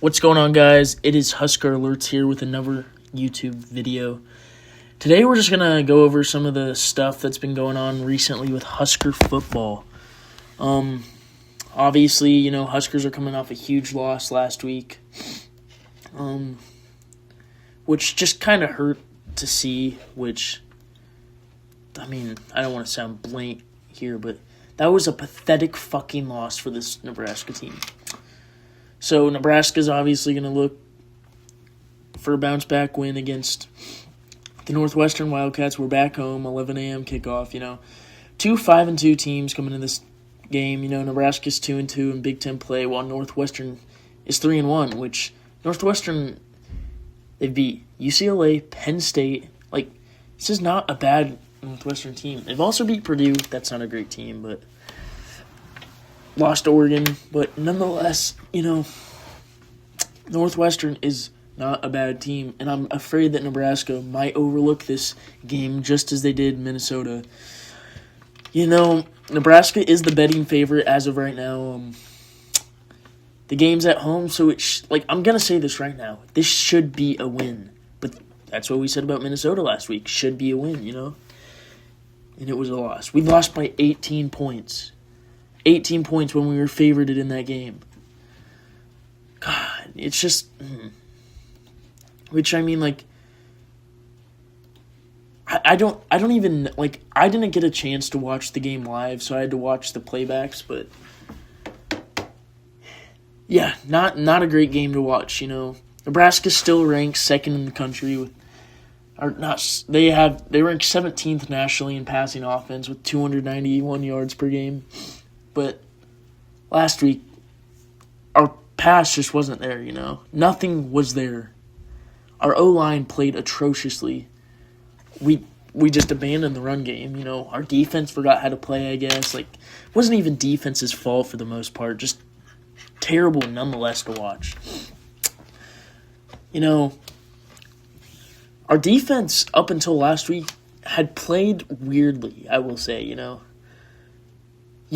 What's going on, guys? It is Husker Alerts here with another YouTube video. Today we're just going to go over some of the stuff that's been going on recently with Husker football. Obviously, Huskers are coming off a huge loss last week, which just kind of hurt to see, I don't want to sound blank here, but that was a pathetic fucking loss for this Nebraska team. So Nebraska's obviously going to look for a bounce-back win against the Northwestern Wildcats. We're back home, 11 a.m. kickoff. Two 5-2 teams coming into this game. Nebraska's 2-2 in Big Ten play, while Northwestern is 3-1. Which Northwestern, they beat UCLA, Penn State. This is not a bad Northwestern team. They've also beat Purdue. That's not a great team, but lost to Oregon. But nonetheless, Northwestern is not a bad team, and I'm afraid that Nebraska might overlook this game just as they did Minnesota. Nebraska is the betting favorite as of right now. The game's at home, so I'm going to say this right now. This should be a win. But that's what we said about Minnesota last week. Should be a win, And it was a loss. We lost by 18 points. 18 points when we were favorited in that game. God, it's just... I don't even, I didn't get a chance to watch the game live, so I had to watch the playbacks, but yeah, not a great game to watch, Nebraska still ranks second in the country they rank 17th nationally in passing offense with 291 yards per game, but last week our pass just wasn't there, Nothing was there. Our O-line played atrociously. We just abandoned the run game, Our defense forgot how to play, I guess. It wasn't even defense's fault for the most part. Just terrible nonetheless to watch. Our defense up until last week had played weirdly, I will say, You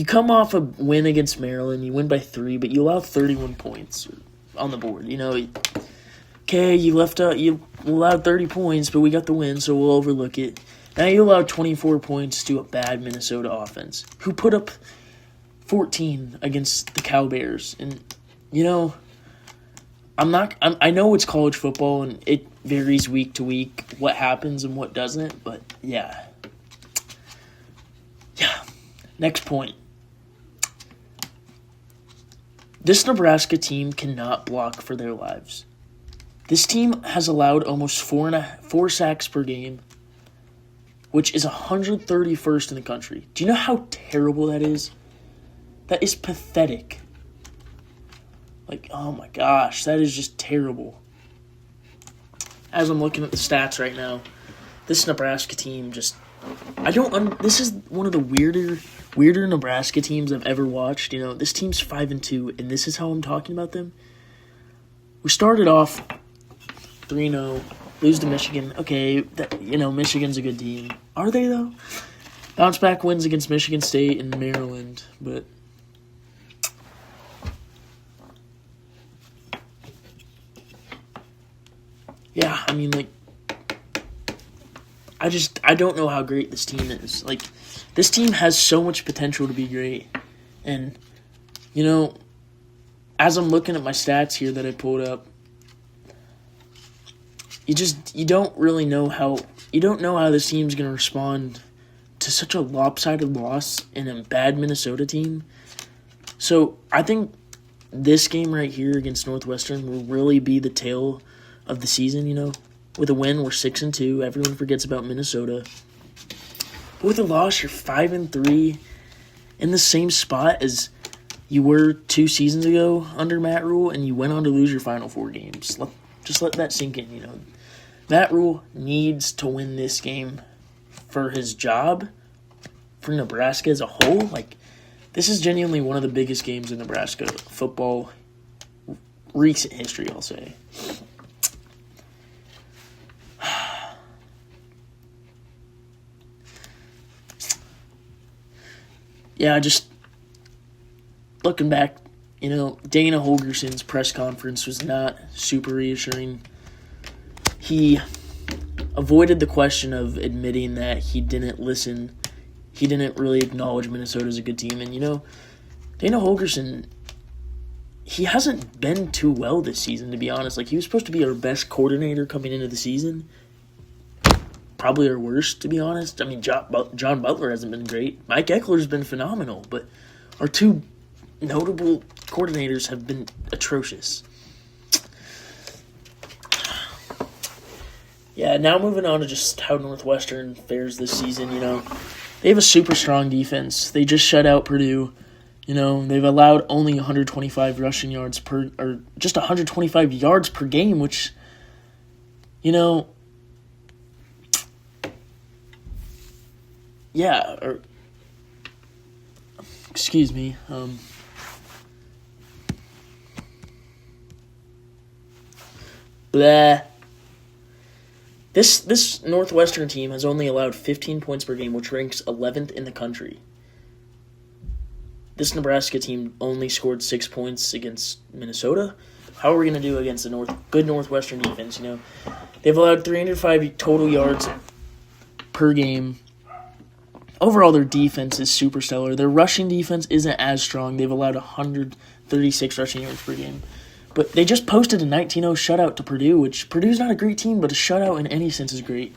come off a win against Maryland, you win by 3, but you allow 31 points on the board, Okay, you allowed 30 points, but we got the win, so we'll overlook it. Now you allowed 24 points to a bad Minnesota offense, who put up 14 against the Cowbears. And, I know it's college football, and it varies week to week what happens and what doesn't, but yeah. Yeah. Next point. This Nebraska team cannot block for their lives. This team has allowed almost 4 sacks per game, which is 131st in the country. Do you know how terrible that is? That is pathetic. Oh my gosh, that is just terrible. As I'm looking at the stats right now, this Nebraska team this is one of the weirder Nebraska teams I've ever watched. This team's 5-2, and this is how I'm talking about them. We started off 3-0, lose to Michigan. Okay, Michigan's a good team. Are they, though? Bounce back wins against Michigan State and Maryland, but yeah, I don't know how great this team is. This team has so much potential to be great. And, as I'm looking at my stats here that I pulled up, you don't know how this team's going to respond to such a lopsided loss in a bad Minnesota team. So I think this game right here against Northwestern will really be the tale of the season, With a win, we're 6-2. Everyone forgets about Minnesota. But with a loss, you're 5-3 in the same spot as you were 2 seasons ago under Matt Rule, and you went on to lose your final 4 games. Just let that sink in, Matt Rule needs to win this game for his job, for Nebraska as a whole. This is genuinely one of the biggest games in Nebraska football recent history, I'll say. Yeah, just looking back Dana Holgerson's press conference was not super reassuring. He avoided the question of admitting that he didn't listen. He didn't really acknowledge Minnesota as a good team. And, Dana Holgerson, he hasn't been too well this season, to be honest. Like, he was supposed to be our best coordinator coming into the season. Probably our worst, to be honest. I mean, John Butler hasn't been great. Mike Eckler's been phenomenal. But our two notable coordinators have been atrocious. Yeah, now moving on to just how Northwestern fares this season, They have a super strong defense. They just shut out Purdue. They've allowed only 125 rushing yards or just 125 yards per game, which, excuse me. Blah. This Northwestern team has only allowed 15 points per game, which ranks 11th in the country. This Nebraska team only scored 6 points against Minnesota. How are we going to do against a good Northwestern defense? They've allowed 305 total yards per game. Overall, their defense is super stellar. Their rushing defense isn't as strong. They've allowed 136 rushing yards per game. But they just posted a 19-0 shutout to Purdue, which Purdue's not a great team, but a shutout in any sense is great.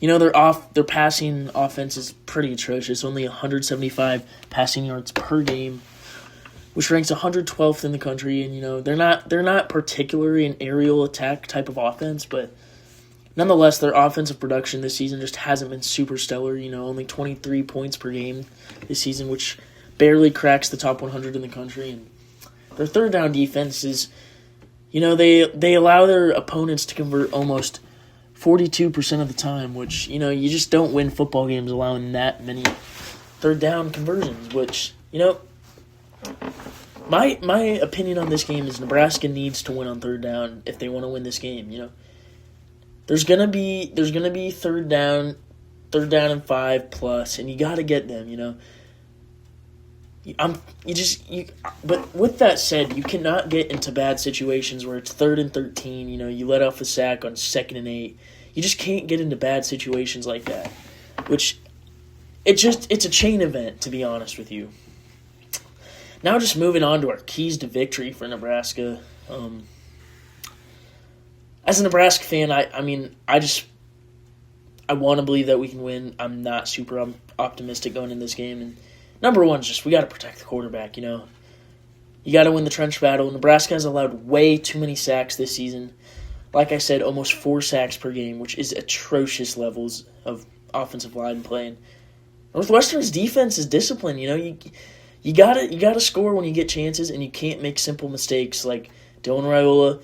Their passing offense is pretty atrocious, only 175 passing yards per game, which ranks 112th in the country. And they're not particularly an aerial attack type of offense, but nonetheless, their offensive production this season just hasn't been super stellar. Only 23 points per game this season, which barely cracks the top 100 in the country. And their third down defense is, they allow their opponents to convert almost 42% of the time, which, you just don't win football games allowing that many third down conversions, which, my opinion on this game is Nebraska needs to win on third down if they want to win this game, There's gonna be third down and 5+, and you gotta get them, But with that said, you cannot get into bad situations where it's 3rd and 13. You let off a sack on 2nd and 8. You just can't get into bad situations like that. Which it's a chain event, to be honest with you. Now, just moving on to our keys to victory for Nebraska. As a Nebraska fan, I want to believe that we can win. I'm not super optimistic going in this game, and number one is just we got to protect the quarterback, You got to win the trench battle. Nebraska has allowed way too many sacks this season. Like I said, almost 4 sacks per game, which is atrocious levels of offensive line playing. Northwestern's defense is disciplined, You gotta score when you get chances, and you can't make simple mistakes like Dylan Raiola.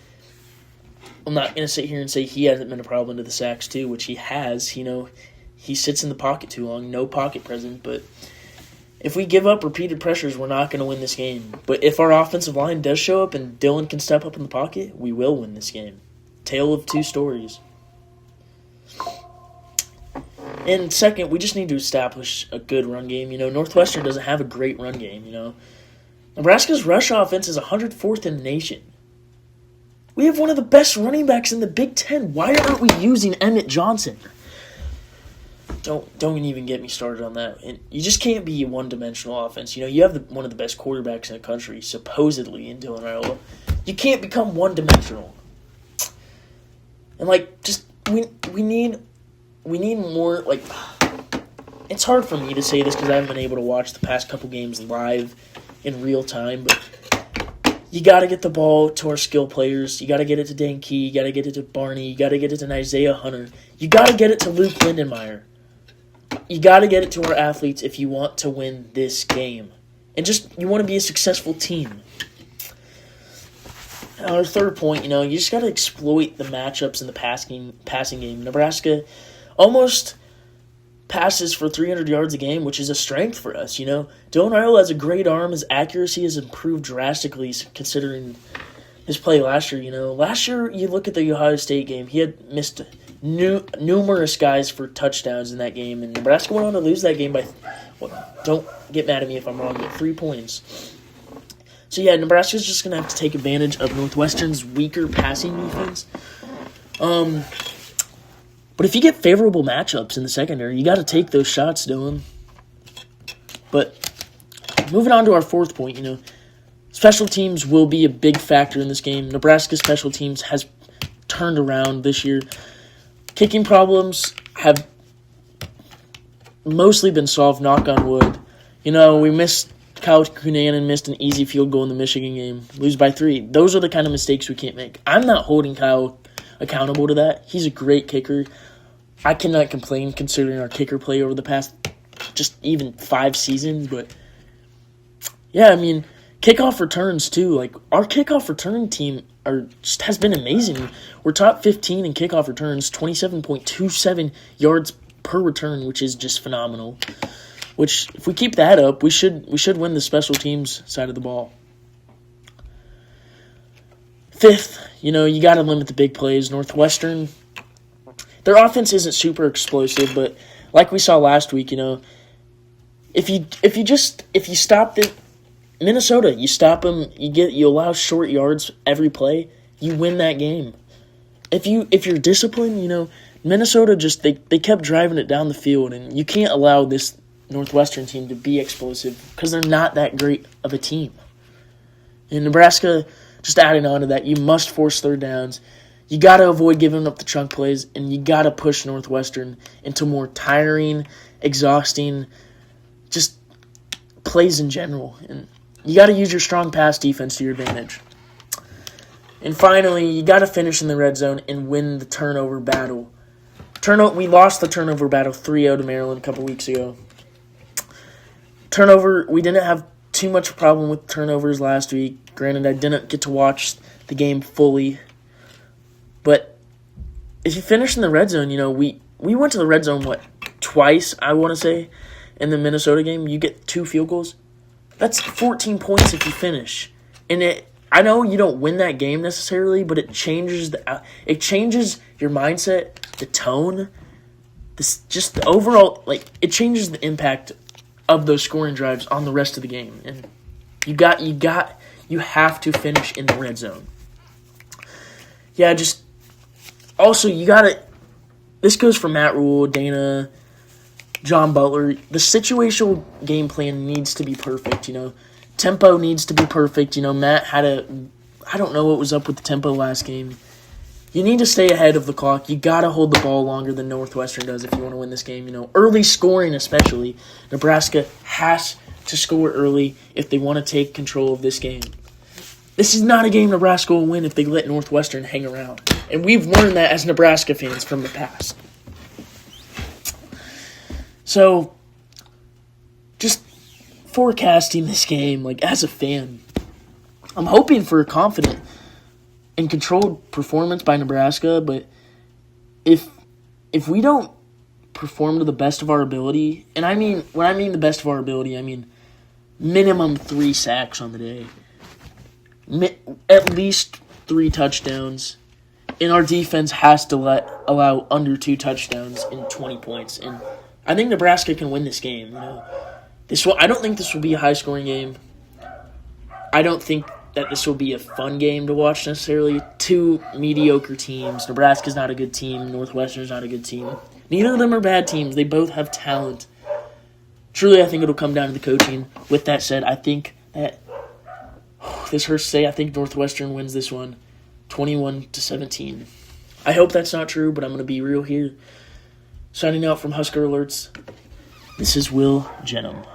I'm not going to sit here and say he hasn't been a problem to the sacks too, which he has. He sits in the pocket too long, no pocket presence, but if we give up repeated pressures, we're not going to win this game. But if our offensive line does show up and Dylan can step up in the pocket, we will win this game. Tale of two stories. And second, we just need to establish a good run game. Northwestern doesn't have a great run game, Nebraska's rush offense is 104th in the nation. We have one of the best running backs in the Big Ten. Why aren't we using Emmett Johnson? Don't even get me started on that. And you just can't be a one-dimensional offense. You have one of the best quarterbacks in the country, supposedly, in Dylan Raiola. You can't become one-dimensional. And we need more. It's hard for me to say this because I haven't been able to watch the past couple games live in real time, but you got to get the ball to our skill players. You got to get it to Dan Key. You got to get it to Barney. You got to get it to Isaiah Hunter. You got to get it to Luke Lindenmeyer. You got to get it to our athletes if you want to win this game. And you want to be a successful team. Our third point, you just got to exploit the matchups in the passing game. Nebraska almost passes for 300 yards a game, which is a strength for us. Dylan Raiola has a great arm. His accuracy has improved drastically considering his play last year. Last year, you look at the Ohio State game, he had missed numerous guys for touchdowns in that game, and Nebraska went on to lose that game by, don't get mad at me if I'm wrong, but 3 points. So, yeah, Nebraska's just going to have to take advantage of Northwestern's weaker passing defense. But if you get favorable matchups in the secondary, you got to take those shots, Dylan. But moving on to our fourth point, special teams will be a big factor in this game. Nebraska's special teams has turned around this year. Kicking problems have mostly been solved, knock on wood. We missed Kyle Cunanan missed an easy field goal in the Michigan game. Lose by 3. Those are the kind of mistakes we can't make. I'm not holding Kyle accountable to that. He's a great kicker. I cannot complain considering our kicker play over the past just even 5 seasons. But, yeah, kickoff returns too. Like, our kickoff return team has been amazing. We're top 15 in kickoff returns, 27.27 yards per return, which is just phenomenal. Which, if we keep that up, we should win the special teams side of the ball. Fifth, you got to limit the big plays. Northwestern, their offense isn't super explosive, but like we saw last week, if you stop the Minnesota, you stop them, you allow short yards every play, you win that game. If you're disciplined, Minnesota they kept driving it down the field, and you can't allow this Northwestern team to be explosive because they're not that great of a team. In Nebraska, just adding on to that, you must force third downs. You got to avoid giving up the chunk plays, and you got to push Northwestern into more tiring, exhausting, just plays in general. And you got to use your strong pass defense to your advantage. And finally, you got to finish in the red zone and win the turnover battle. We lost the turnover battle 3-0 to Maryland a couple weeks ago. Turnover, we didn't have too much problem with turnovers last week. Granted, I didn't get to watch the game fully. But if you finish in the red zone, we went to the red zone, twice, I want to say, in the Minnesota game. You get 2 field goals. That's 14 points if you finish. And I know you don't win that game necessarily, but it changes your mindset, the tone, just the overall, it changes the impact of those scoring drives on the rest of the game. And you have to finish in the red zone. Yeah, also this goes for Matt Rule, Dana, John Butler. The situational game plan needs to be perfect, Tempo needs to be perfect. Matt I don't know what was up with the tempo last game. You need to stay ahead of the clock. You got to hold the ball longer than Northwestern does if you want to win this game. Early scoring especially. Nebraska has to score early if they want to take control of this game. This is not a game Nebraska will win if they let Northwestern hang around. And we've learned that as Nebraska fans from the past. So, just forecasting this game, as a fan, I'm hoping for a confident and controlled performance by Nebraska, but if we don't perform to the best of our ability, and when I mean the best of our ability, I mean minimum 3 sacks on the day, at least 3 touchdowns, and our defense has to allow under 2 touchdowns and 20 points, and I think Nebraska can win this game. I don't think this will be a high-scoring game. I don't think that this will be a fun game to watch necessarily. 2 mediocre teams. Nebraska's not a good team. Northwestern's not a good team. Neither of them are bad teams. They both have talent. Truly, I think it'll come down to the coaching. With that said, I think that this hurts to say. I think Northwestern wins this one, 21-17. I hope that's not true, but I'm going to be real here. Signing out from Husker Alerts. This is Will Jenham.